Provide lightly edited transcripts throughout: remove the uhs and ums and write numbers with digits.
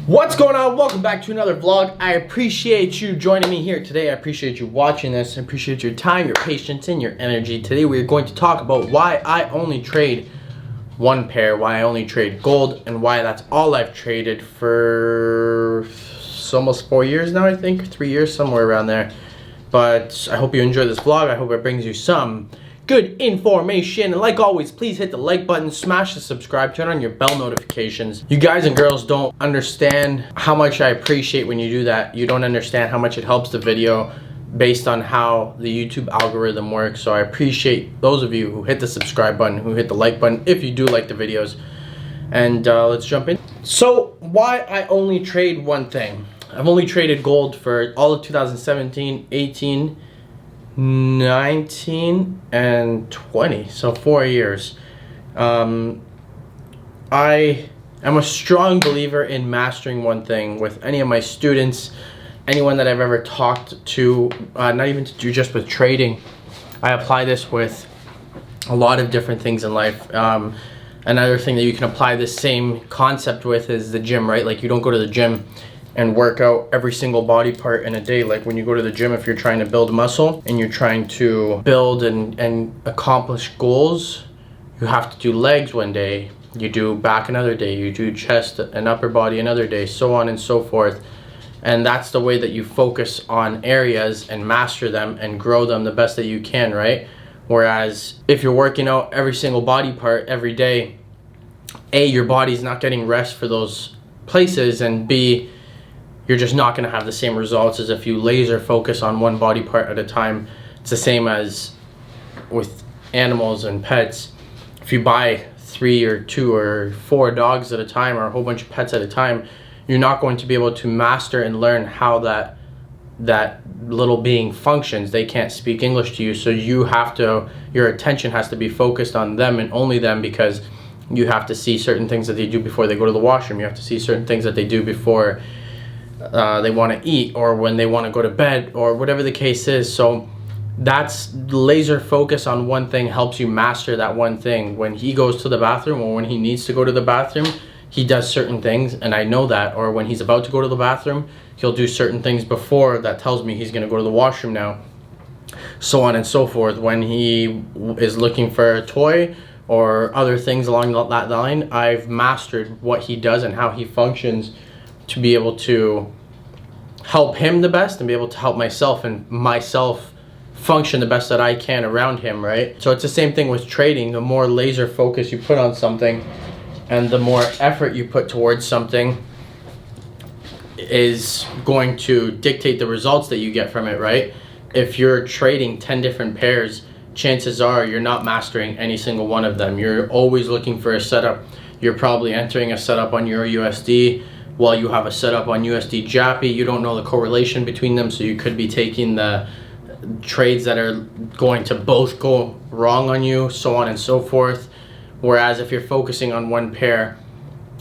What's going on? Welcome back to another vlog. I appreciate you joining me here today. I appreciate you watching this. I appreciate your time, your patience, and your energy. Today we are going to talk about why I only trade one pair, why I only trade gold, and why that's all I've traded for almost 4 years now, I think. 3 years, somewhere around there. But I hope you enjoy this vlog. I hope it brings you some good information. And like always, please hit the like button, smash the subscribe, turn on your bell notifications. You guys and girls don't understand how much I appreciate when you do that. You don't understand how much it helps the video based on how the YouTube algorithm works. So I appreciate those of you who hit the subscribe button, who hit the like button if you do like the videos. And let's jump in. So why I only trade one thing. I've only traded gold for all of 2017, 18, 19 and 20, so 4 years. I am a strong believer in mastering one thing with any of my students, anyone that I've ever talked to, not even to do just with trading. I apply this with a lot of different things in life. Another thing that you can apply this same concept with is the gym, right? Like, you don't go to the gym and work out every single body part in a day. Like, when you go to the gym, if you're trying to build muscle and you're trying to build and accomplish goals, you have to do legs one day, you do back another day, you do chest and upper body another day, so on and so forth. And that's the way that you focus on areas and master them and grow them the best that you can, right? Whereas if you're working out every single body part every day, A, your body's not getting rest for those places, and B, you're just not going to have the same results as if you laser focus on one body part at a time. It's the same as with animals and pets. If you buy 3 or 2 or 4 dogs at a time, or a whole bunch of pets at a time, you're not going to be able to master and learn how that little being functions. They can't speak English to you, so you have to, your attention has to be focused on them and only them, because you have to see certain things that they do before they go to the washroom. You have to see certain things that they do before they want to eat, or when they want to go to bed, or whatever the case is. So that's laser focus on one thing helps you master that one thing. When he goes to the bathroom, or when he needs to go to the bathroom, he does certain things, and I know that. Or when he's about to go to the bathroom, he'll do certain things before that tells me he's going to go to the washroom now, so on and so forth. When he is looking for a toy or other things along that line, I've mastered what he does and how he functions to be able to help him the best and be able to help myself and myself function the best that I can around him, right? So it's the same thing with trading. The more laser focus you put on something and the more effort you put towards something is going to dictate the results that you get from it, right? If you're trading 10 different pairs, chances are you're not mastering any single one of them. You're always looking for a setup. You're probably entering a setup on your USD while you have a setup on USD Jappy. You don't know the correlation between them, so you could be taking the trades that are going to both go wrong on you, so on and so forth. Whereas if you're focusing on one pair,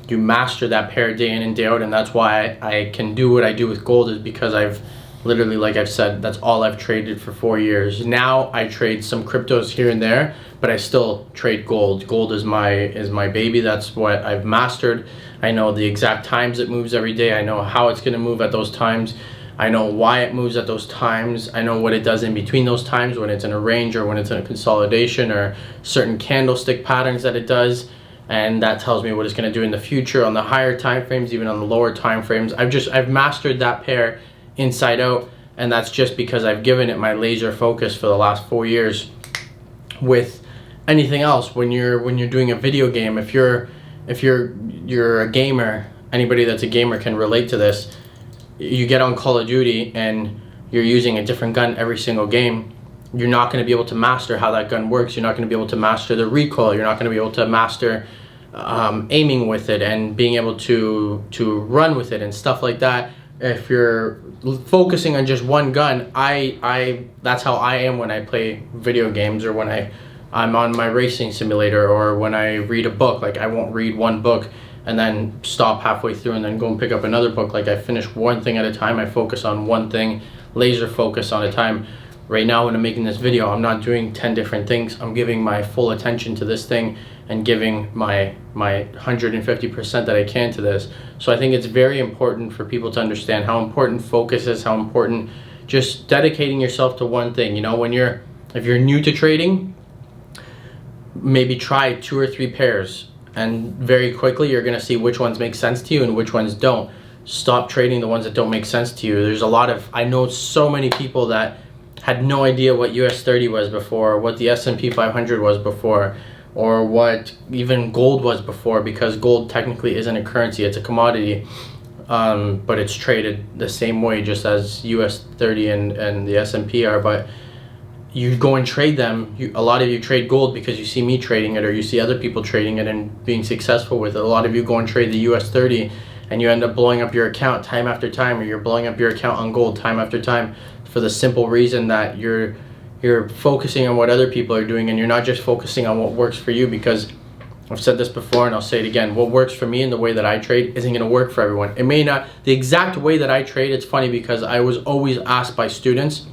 you master that pair day in and day out. And that's why I can do what I do with gold, is because I've literally, like I've said, that's all I've traded for 4 years. Now I trade some cryptos here and there, but I still trade gold. Gold is my baby. That's what I've mastered. I know the exact times it moves every day. I know how it's going to move at those times. I know why it moves at those times. I know what it does in between those times, when it's in a range or when it's in a consolidation, or certain candlestick patterns that it does. And that tells me what it's going to do in the future on the higher time frames, even on the lower time frames. I've mastered that pair inside out, and that's just because I've given it my laser focus for the last 4 years. With anything else, when you're doing a video game, if you're a gamer, anybody that's a gamer can relate to this. You get on Call of Duty and you're using a different gun every single game. You're not going to be able to master how that gun works. You're not going to be able to master the recoil. You're not going to be able to master aiming with it and being able to run with it and stuff like that. If you're focusing on just one gun, that's how I am when I play video games, or when I'm on my racing simulator, or when I read a book. Like, I won't read one book and then stop halfway through and then go and pick up another book. Like, I finish one thing at a time. I focus on one thing, laser focus on a time. Right now when I'm making this video, I'm not doing 10 different things. I'm giving my full attention to this thing, and giving my 150% that I can to this. So I think it's very important for people to understand how important focus is, how important just dedicating yourself to one thing. You know, if you're new to trading, maybe try 2 or 3 pairs, and very quickly you're going to see which ones make sense to you and which ones don't. Stop trading the ones that don't make sense to you. I know so many people that had no idea what US 30 was before, what the S&P 500 was before, or what even gold was before, because gold technically isn't a currency, it's a commodity, but it's traded the same way just as US 30 and the S&P are. But you go and trade them. A lot of you trade gold because you see me trading it, or you see other people trading it and being successful with it. A lot of you go and trade the US 30 and you end up blowing up your account time after time, or you're blowing up your account on gold time after time, for the simple reason that you're focusing on what other people are doing, and you're not just focusing on what works for you. Because I've said this before and I'll say it again, what works for me and the way that I trade isn't going to work for everyone. It may not, the exact way that I trade, it's funny because I was always asked by students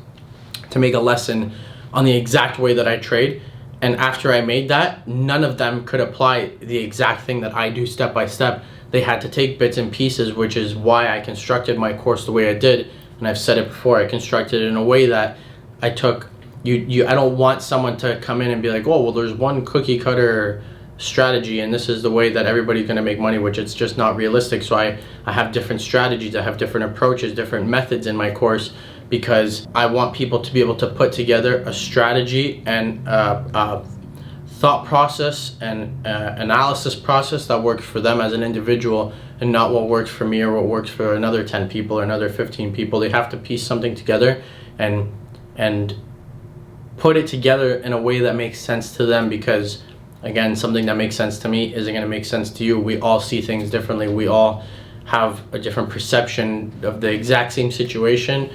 to make a lesson on the exact way that I trade, and after I made that, none of them could apply the exact thing that I do step by step. They had to take bits and pieces, which is why I constructed my course the way I did. And I've said it before, I constructed it in a way that I took I don't want someone to come in and be like, oh, well, there's one cookie cutter strategy and this is the way that everybody's going to make money, which it's just not realistic. So I have different strategies, I have different approaches, different methods in my course, because I want people to be able to put together a strategy and thought process and analysis process that works for them as an individual, and not what works for me or what works for another 10 people or another 15 people. They have to piece something together and put it together in a way that makes sense to them, because again, something that makes sense to me isn't going to make sense to you. We all see things differently. We all have a different perception of the exact same situation.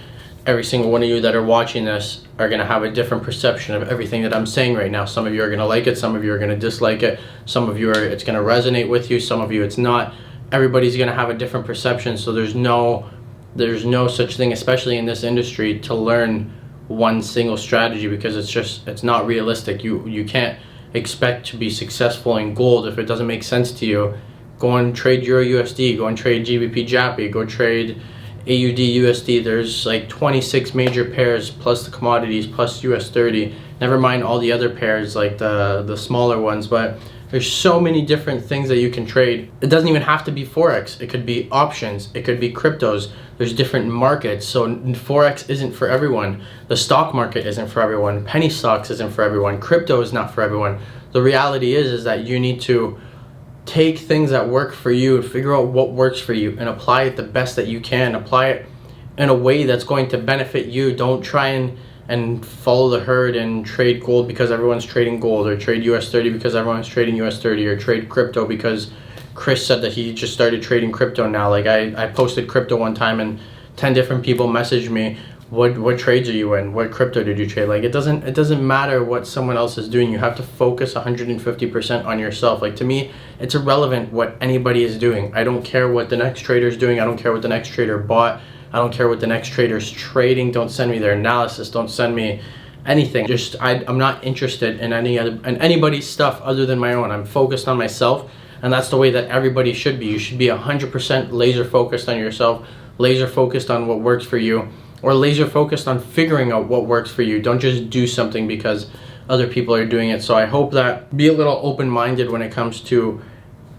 Every single one of you that are watching this are going to have a different perception of everything that I'm saying right now. Some of you are going to like it, some of you are going to dislike it, some of you it's going to resonate with you, some of you it's not. Everybody's going to have a different perception, so there's no such thing, especially in this industry, to learn one single strategy, because it's not realistic. You can't expect to be successful in gold if it doesn't make sense to you. Go and trade Euro USD, go and trade GBP JAPI, go trade AUD USD. There's like 26 major pairs plus the commodities plus US 30, never mind all the other pairs like the smaller ones. But there's so many different things that you can trade. It doesn't even have to be Forex. It could be options, it could be cryptos. There's different markets, so Forex isn't for everyone. The stock market isn't for everyone. Penny stocks isn't for everyone. Crypto is not for everyone. The reality is that you need to take things that work for you and figure out what works for you and apply it the best that you can. Apply it in a way that's going to benefit you. Don't try and follow the herd and trade gold because everyone's trading gold, or trade US 30 because everyone's trading US 30, or trade crypto because Chris said that he just started trading crypto now. Like I posted crypto one time and 10 different people messaged me, what trades are you in? What crypto did you trade? Like it doesn't matter what someone else is doing. You have to focus 150% on yourself. Like, to me, it's irrelevant what anybody is doing. I don't care what the next trader is doing. I don't care what the next trader bought. I don't care what the next trader's trading. Don't send me their analysis. Don't send me anything. Just I'm not interested in anybody's stuff other than my own. I'm focused on myself, and that's the way that everybody should be. You should be 100% laser focused on yourself, laser focused on what works for you, or laser focused on figuring out what works for you. Don't just do something because other people are doing it. So I hope that be a little open-minded when it comes to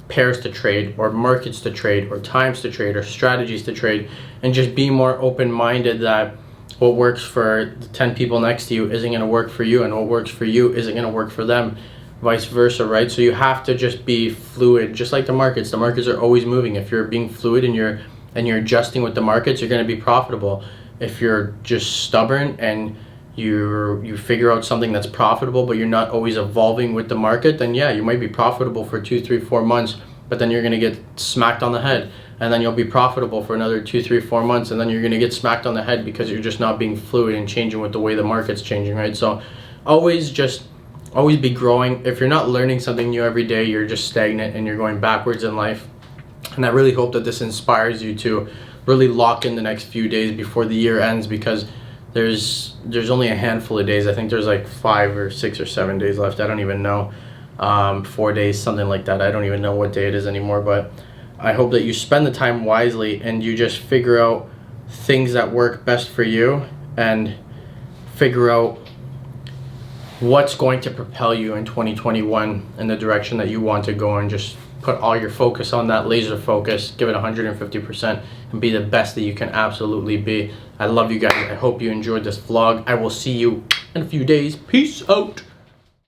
pairs to trade, or markets to trade, or times to trade, or strategies to trade, and just be more open-minded that what works for the 10 people next to you isn't going to work for you, and what works for you isn't going to work for them, vice versa, right? So you have to just be fluid, just like the markets. The markets are always moving. If you're being fluid and you're adjusting with the markets, you're going to be profitable. If you're just stubborn and you figure out something that's profitable but you're not always evolving with the market, then yeah, you might be profitable for 2, 3, 4 months, but then you're going to get smacked on the head, and then you'll be profitable for another 2, 3, 4 months, and then you're going to get smacked on the head because you're just not being fluid and changing with the way the market's changing, right? So always be growing. If you're not learning something new every day, you're just stagnant and you're going backwards in life. And I really hope that this inspires you to really lock in the next few days before the year ends, because there's only a handful of days. I think there's like 5 or 6 or 7 days left. I don't even know. 4 days, something like that. I don't even know what day it is anymore, but I hope that you spend the time wisely and you just figure out things that work best for you and figure out what's going to propel you in 2021 in the direction that you want to go, and just put all your focus on that, laser focus, give it 150%, and be the best that you can absolutely be. I love you guys. I hope you enjoyed this vlog. I will see you in a few days. Peace out.